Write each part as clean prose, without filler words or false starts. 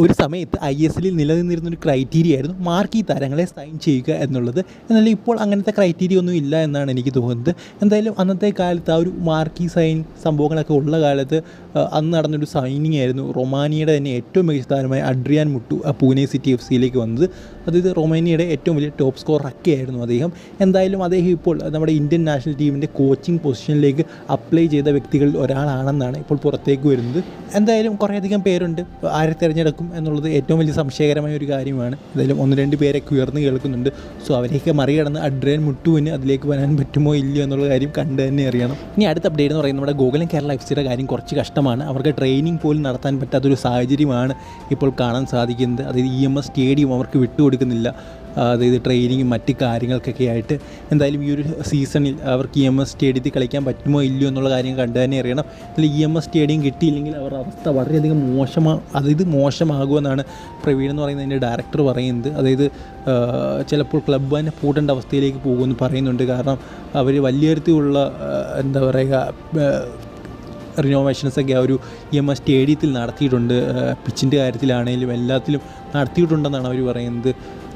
ഒരു സമയത്ത് ISL നിലനിന്നിരുന്നൊരു criteria ആയിരുന്നു മാർക്കി താരങ്ങളെ സൈൻ ചെയ്യുക എന്നുള്ളത്. എന്നാൽ ഇപ്പോൾ അങ്ങനത്തെ ക്രൈറ്റീരിയ ഒന്നും ഇല്ല എന്നാണ് എനിക്ക് തോന്നുന്നത്. എന്തായാലും അന്നത്തെ കാലത്ത് ആ ഒരു മാർക്കി സൈൻ സംഭവങ്ങളൊക്കെ ഉള്ള കാലത്ത് അന്ന് നടന്നൊരു സൈനിങ് ആയിരുന്നു റൊമാനിയയുടെ തന്നെ ഏറ്റവും മികച്ച താരമായ അഡ്രിയാൻ മുട്ടു പൂനെ സിറ്റി FC വന്നത്. അതായത് റൊമാനിയയുടെ ഏറ്റവും വലിയ ടോപ്പ് സ്കോറൊക്കെ ആയിരുന്നു അദ്ദേഹം. എന്തായാലും അദ്ദേഹം ഇപ്പോൾ നമ്മുടെ ഇന്ത്യൻ നാഷണൽ ടീമിൻ്റെ കോച്ചിങ് പൊസിഷനിലേക്ക് അപ്ലൈ ചെയ്ത വ്യക്തികളിൽ ഒരാളാണെന്നാണ് ഇപ്പോൾ പുറത്തേക്ക് വരുന്നത്. എന്തായാലും കുറേയധികം പേരുണ്ട് ആരെ തിരഞ്ഞെടുക്കും എന്നുള്ളത് ഏറ്റവും വലിയ സംശയകരമായ ഒരു കാര്യമാണ്. എന്തായാലും 1-2 പേരൊക്കെ ഉയർന്നു കേൾക്കുന്നുണ്ട്. സോ അവരെയൊക്കെ മറികടന്ന് അഡ്രിയാൻ മുട്ടുവിന് അതിലേക്ക് വരാൻ പറ്റുമോ ഇല്ലയോ എന്നുള്ള കാര്യം കണ്ടു തന്നെ അറിയണം. ഇനി അടുത്ത അപ്ഡേറ്റ് എന്ന് പറയുന്നത് നമ്മുടെ ഗോകുലം കേരള FCയുടെ കാര്യം കുറച്ച് കഷ്ടമാണ്. അവർക്ക് ട്രെയിനിങ് പോലും നടത്താൻ പറ്റാത്തൊരു സാഹചര്യമാണ് ഇപ്പോൾ കാണാൻ സാധിക്കുന്നത്. അതായത് EMS സ്റ്റേഡിയം അവർക്ക് വിട്ടുകൊടുക്കുന്നില്ല. അതായത് ട്രെയിനിങ്ങും മറ്റ് കാര്യങ്ങൾക്കൊക്കെ ആയിട്ട്. എന്തായാലും ഈ ഒരു സീസണിൽ അവർക്ക് EMS സ്റ്റേഡിയത്തിൽ കളിക്കാൻ പറ്റുമോ ഇല്ലയോ എന്നുള്ള കാര്യം കണ്ടു തന്നെ അറിയണം. ഇതിൽ EMS സ്റ്റേഡിയം കിട്ടിയില്ലെങ്കിൽ അവരുടെ അവസ്ഥ വളരെയധികം മോശമാകുമെന്നാണ് പ്രവീൺ എന്ന് പറയുന്നതിൻ്റെ ഡയറക്ടർ പറയുന്നത്. അതായത് ചിലപ്പോൾ ക്ലബ്ബ് തന്നെ പൂട്ടേണ്ട അവസ്ഥയിലേക്ക് പോകുമെന്ന് പറയുന്നുണ്ട്. കാരണം അവർ വലിയ തരത്തിലുള്ള എന്താ പറയുക റിനോവേഷൻസൊക്കെ ആ ഒരു EMS സ്റ്റേഡിയത്തിൽ നടത്തിയിട്ടുണ്ട്. പിച്ചിൻ്റെ കാര്യത്തിലാണെങ്കിലും എല്ലാത്തിലും നടത്തിയിട്ടുണ്ടെന്നാണ് അവർ പറയുന്നത്.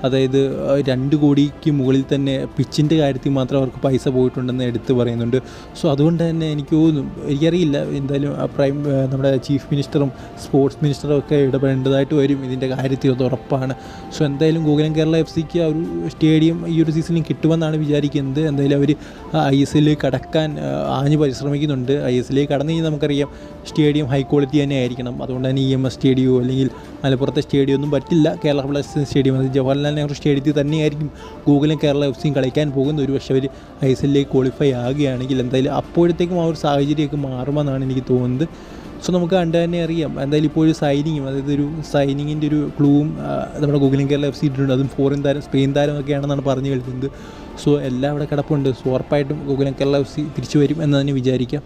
അതായത് 2 കോടിക്ക് മുകളിൽ തന്നെ പിച്ചിൻ്റെ കാര്യത്തിൽ മാത്രം അവർക്ക് പൈസ പോയിട്ടുണ്ടെന്ന് എടുത്ത് പറയുന്നുണ്ട്. സോ അതുകൊണ്ട് തന്നെ എനിക്കറിയില്ല, എന്തായാലും നമ്മുടെ ചീഫ് മിനിസ്റ്ററും സ്പോർട്സ് മിനിസ്റ്ററും ഒക്കെ ഇടപെടേണ്ടതായിട്ട് വരും ഇതിൻ്റെ കാര്യത്തിൽ, അത് ഉറപ്പാണ്. സോ എന്തായാലും ഗോകുലം കേരള FCക്ക് ആ ഒരു സ്റ്റേഡിയം ഈ ഒരു സീസണിൽ കിട്ടുമെന്നാണ് വിചാരിക്കുന്നത്. എന്തായാലും അവർ ISL കടക്കാൻ ആഞ്ഞ് പരിശ്രമിക്കുന്നുണ്ട്. ISL കടന്നു കഴിഞ്ഞാൽ നമുക്കറിയാം സ്റ്റേഡിയം ഹൈ ക്വാളിറ്റി തന്നെ ആയിരിക്കണം. അതുകൊണ്ട് തന്നെ EMS സ്റ്റേഡിയമോ അല്ലെങ്കിൽ മലപ്പുറത്തെ സ്റ്റേഡിയം ഒന്നും പറ്റില്ല. കേരള ബ്ലാസ്റ്റേഴ്സ് സ്റ്റേഡിയം, അത് ജവഹർലാൽ നെഹ്റു സ്റ്റേഡിയത്തിൽ തന്നെയായിരിക്കും ഗോകുലം കേരള FCയും കളിക്കാൻ പോകുന്നത്. ഒരു പക്ഷേ അവർ ISL ക്വാളിഫൈ ആകുകയാണെങ്കിൽ എന്തായാലും അപ്പോഴത്തേക്കും ആ ഒരു സാഹചര്യമൊക്കെ മാറുമെന്നാണ് എനിക്ക് തോന്നുന്നത്. സോ നമുക്ക് കണ്ടു തന്നെ അറിയാം. എന്തായാലും ഇപ്പോൾ ഒരു സൈനിങ്ങും, അതായത് ഒരു സൈനിങ്ങിൻ്റെ ഒരു ക്ലൂവും നമ്മുടെ ഗോകുലം കേരള FC ഇട്ടിട്ടുണ്ട്. അതും ഫോറിൻ താരം, സ്പെയിൻ താരമൊക്കെയാണെന്നാണ് പറഞ്ഞു കേൾക്കുന്നത്. സോ എല്ലാം അവിടെ കിടപ്പുണ്ട്. സോ ഉറപ്പായിട്ടും ഗോകുലം കേരള FC തിരിച്ചു വരും എന്ന് തന്നെ വിചാരിക്കാം.